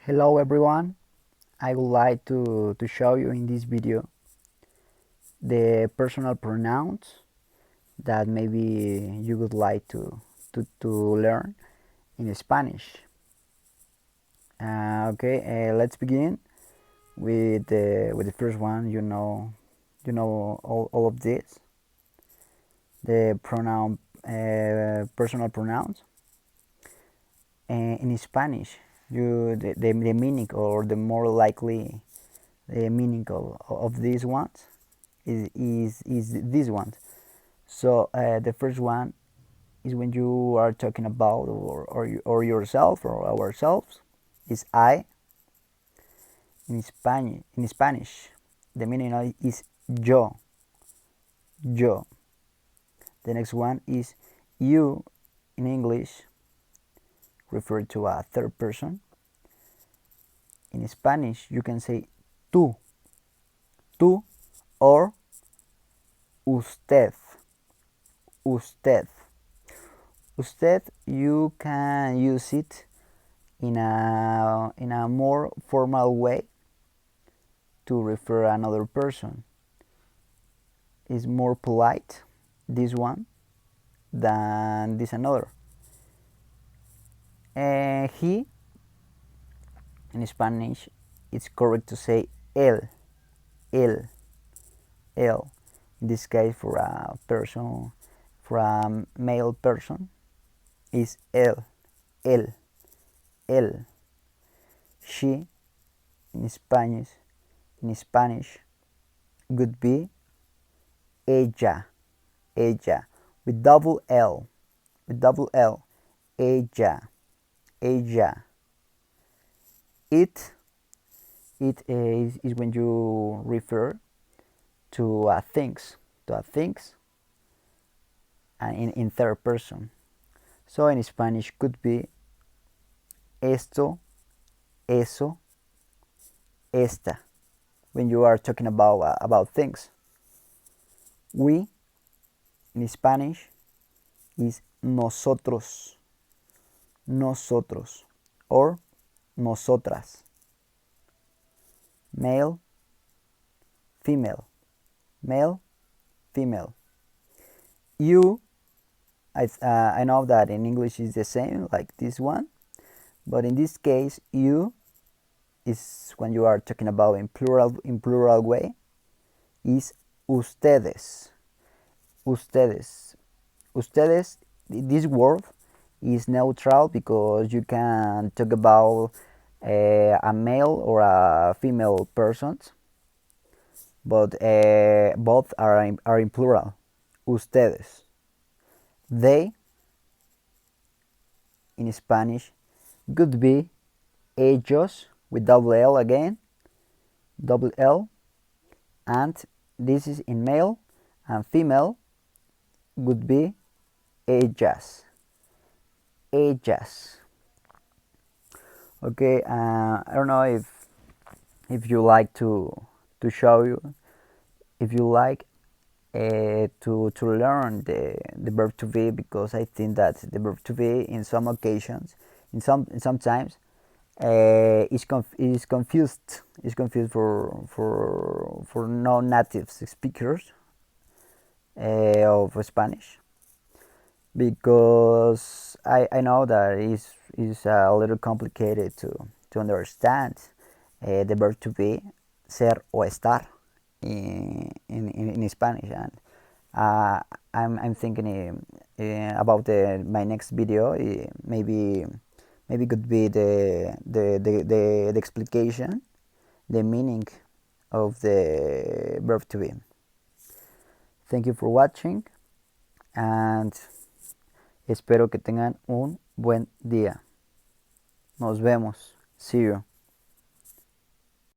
Hello everyone, I would like to show you in this video the personal pronouns that maybe you would like to learn in Spanish. Let's begin with the first one. You know all of this, the pronoun personal pronouns. In Spanish, the meaning, or the more likely the meaning of these ones is this one. So the first one is when you are talking about or yourself or ourselves is I. In Spanish the meaning is yo. The next one is you. In English, referred to a third person. In Spanish you can say tú or usted. Usted, you can use it in a more formal way to refer another person. It's more polite, this one, than this another. He, in Spanish, it's correct to say él. In this case, for a male person, is él. She, in Spanish would be ella, with double L, ella. It is when you refer to things, and in third person. So in Spanish could be esto, eso, esta, when you are talking about things. We, in Spanish, is nosotros, or nosotras. Male, female. You, I know that in English is the same, like this one, but in this case, you is when you are talking about in plural way, is ustedes. This word is neutral because you can talk about a male or a female persons, but both are in plural. Ustedes. They, in Spanish, could be ellos, with double L again, and this is in male, and female would be ellas. Okay, I don't know if you like to show you, if you like to learn the verb to be, because I think that the verb to be in some occasions, sometimes is confused for non-native speakers of Spanish, because I know that is a little complicated to understand the verb to be, ser o estar, in Spanish, and I'm thinking about my next video. Maybe could be the explication, the meaning of the verb to be. Thank you for watching, and espero que tengan un buen día. Nos vemos. See you.